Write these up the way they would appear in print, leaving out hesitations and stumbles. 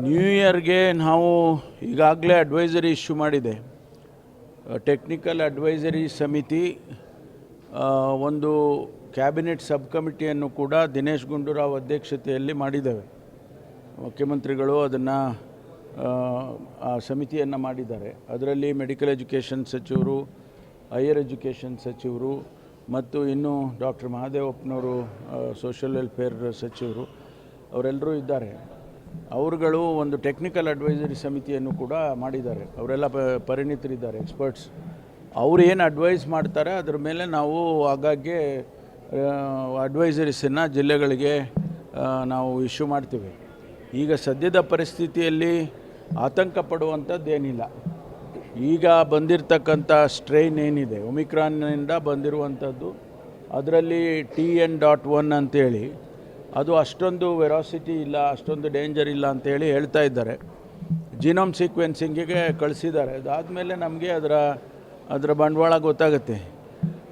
New ಇಯರ್ಗೆ ನಾವು ಈಗಾಗಲೇ ಅಡ್ವೈಸರಿ ಇಶ್ಯೂ ಮಾಡಿದೆ. ಟೆಕ್ನಿಕಲ್ ಅಡ್ವೈಸರಿ ಸಮಿತಿ ಒಂದು ಕ್ಯಾಬಿನೆಟ್ ಸಬ್ ಕಮಿಟಿಯನ್ನು ಕೂಡ ದಿನೇಶ್ ಗುಂಡೂರಾವ್ ಅಧ್ಯಕ್ಷತೆಯಲ್ಲಿ ಮಾಡಿದ್ದೇವೆ. ಮುಖ್ಯಮಂತ್ರಿಗಳು ಅದನ್ನು ಆ ಸಮಿತಿಯನ್ನು ಮಾಡಿದ್ದಾರೆ. ಅದರಲ್ಲಿ ಮೆಡಿಕಲ್ ಎಜುಕೇಷನ್ ಸಚಿವರು, ಹೈಯರ್ ಎಜುಕೇಷನ್ ಸಚಿವರು ಮತ್ತು ಇನ್ನು ಡಾಕ್ಟರ್ ಮಹದೇವಪ್ಪನವರು ಸೋಷಿಯಲ್ ವೆಲ್ಫೇರ್ ಸಚಿವರು ಅವರೆಲ್ಲರೂ ಇದ್ದಾರೆ. ಅವರುಗಳು ಒಂದು ಟೆಕ್ನಿಕಲ್ ಅಡ್ವೈಸರಿ ಸಮಿತಿಯನ್ನು ಕೂಡ ಮಾಡಿದ್ದಾರೆ. ಅವರೆಲ್ಲ ಪರಿಣಿತರಿದ್ದಾರೆ, ಎಕ್ಸ್ಪರ್ಟ್ಸ್. ಅವರು ಏನು ಅಡ್ವೈಸ್ ಮಾಡ್ತಾರೆ ಅದರ ಮೇಲೆ ನಾವು ಆಗಾಗ್ಗೆ ಅಡ್ವೈಸರೀಸನ್ನು ಜಿಲ್ಲೆಗಳಿಗೆ ನಾವು ಇಶ್ಯೂ ಮಾಡ್ತೀವಿ. ಈಗ ಸದ್ಯದ ಪರಿಸ್ಥಿತಿಯಲ್ಲಿ ಆತಂಕ ಪಡುವಂಥದ್ದೇನಿಲ್ಲ. ಈಗ ಬಂದಿರತಕ್ಕಂಥ ಸ್ಟ್ರೈನ್ ಏನಿದೆ ಒಮಿಕ್ರಾನ್ನಿಂದ ಬಂದಿರುವಂಥದ್ದು, ಅದರಲ್ಲಿ TN.1 ಅಂತೇಳಿ ಅದು ಅಷ್ಟೊಂದು ವೆರಾಸಿಟಿ ಇಲ್ಲ, ಅಷ್ಟೊಂದು ಡೇಂಜರ್ ಇಲ್ಲ ಅಂತೇಳಿ ಹೇಳ್ತಾ ಇದ್ದಾರೆ. ಜೀನೋಮ್ ಸೀಕ್ವೆನ್ಸಿಂಗಿಗೆ ಕಳಿಸಿದ್ದಾರೆ. ಅದಾದಮೇಲೆ ನಮಗೆ ಅದರ ಬಂಡವಾಳ ಗೊತ್ತಾಗುತ್ತೆ.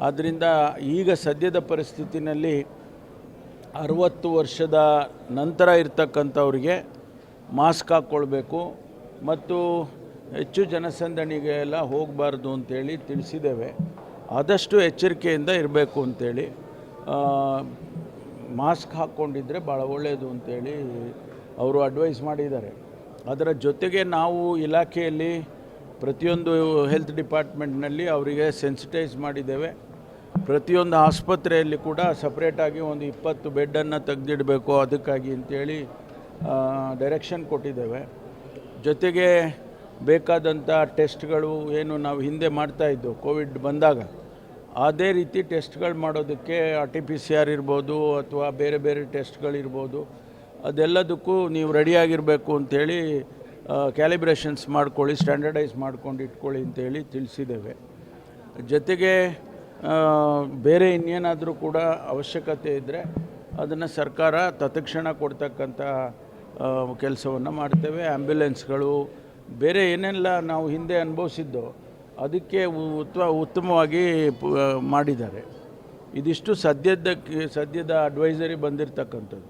ಆದ್ದರಿಂದ ಈಗ ಸದ್ಯದ ಪರಿಸ್ಥಿತಿನಲ್ಲಿ 60 ವರ್ಷದ ನಂತರ ಇರ್ತಕ್ಕಂಥವ್ರಿಗೆ ಮಾಸ್ಕ್ ಹಾಕ್ಕೊಳ್ಬೇಕು ಮತ್ತು ಹೆಚ್ಚು ಜನಸಂದಣಿಗೆ ಎಲ್ಲ ಹೋಗಬಾರ್ದು ಅಂತೇಳಿ ತಿಳಿಸಿದ್ದೇವೆ. ಆದಷ್ಟು ಎಚ್ಚರಿಕೆಯಿಂದ ಇರಬೇಕು ಅಂತೇಳಿ, ಮಾಸ್ಕ್ ಹಾಕ್ಕೊಂಡಿದ್ರೆ ಭಾಳ ಒಳ್ಳೆಯದು ಅಂತೇಳಿ ಅವರು ಅಡ್ವೈಸ್ ಮಾಡಿದ್ದಾರೆ. ಅದರ ಜೊತೆಗೆ ನಾವು ಇಲಾಖೆಯಲ್ಲಿ ಪ್ರತಿಯೊಂದು ಹೆಲ್ತ್ ಡಿಪಾರ್ಟ್ಮೆಂಟ್ನಲ್ಲಿ ಅವರಿಗೆ ಸೆನ್ಸಿಟೈಸ್ ಮಾಡಿದ್ದೇವೆ. ಪ್ರತಿಯೊಂದು ಆಸ್ಪತ್ರೆಯಲ್ಲಿ ಕೂಡ ಸಪ್ರೇಟಾಗಿ ಒಂದು 20 ಬೆಡ್ಡನ್ನು ತೆಗೆದಿಡಬೇಕು ಅದಕ್ಕಾಗಿ ಅಂತೇಳಿ ಡೈರೆಕ್ಷನ್ ಕೊಟ್ಟಿದ್ದೇವೆ. ಜೊತೆಗೆ ಬೇಕಾದಂಥ ಟೆಸ್ಟ್ಗಳು ಏನು ನಾವು ಹಿಂದೆ ಮಾಡ್ತಾಯಿದ್ದು ಕೋವಿಡ್ ಬಂದಾಗ ಅದೇ ರೀತಿ ಟೆಸ್ಟ್ಗಳು ಮಾಡೋದಕ್ಕೆ RT-PCR ಇರ್ಬೋದು ಅಥವಾ ಬೇರೆ ಬೇರೆ ಟೆಸ್ಟ್ಗಳಿರ್ಬೋದು, ಅದೆಲ್ಲದಕ್ಕೂ ನೀವು ರೆಡಿಯಾಗಿರಬೇಕು ಅಂಥೇಳಿ ಕ್ಯಾಲಿಬ್ರೇಷನ್ಸ್ ಮಾಡ್ಕೊಳ್ಳಿ, ಸ್ಟ್ಯಾಂಡರ್ಡೈಸ್ ಮಾಡ್ಕೊಂಡು ಇಟ್ಕೊಳ್ಳಿ ಅಂತೇಳಿ ತಿಳಿಸಿದ್ದೇವೆ. ಜೊತೆಗೆ ಬೇರೆ ಇನ್ನೇನಾದರೂ ಕೂಡ ಅವಶ್ಯಕತೆ ಇದ್ದರೆ ಅದನ್ನು ಸರ್ಕಾರ ತತ್ಕ್ಷಣ ಕೊಡ್ತಕ್ಕಂಥ ಕೆಲಸವನ್ನು ಮಾಡ್ತೇವೆ. ಆ್ಯಂಬ್ಯುಲೆನ್ಸ್ಗಳು ಬೇರೆ ಏನೆಲ್ಲ ನಾವು ಹಿಂದೆ ಅನುಭವಿಸಿದ್ದೋ ಅದಕ್ಕೆ ಉತ್ತಮವಾಗಿ ಮಾಡಿದ್ದಾರೆ. ಇದಿಷ್ಟು ಸದ್ಯದ ಅಡ್ವೈಸರಿ ಬಂದಿರತಕ್ಕಂಥದ್ದು.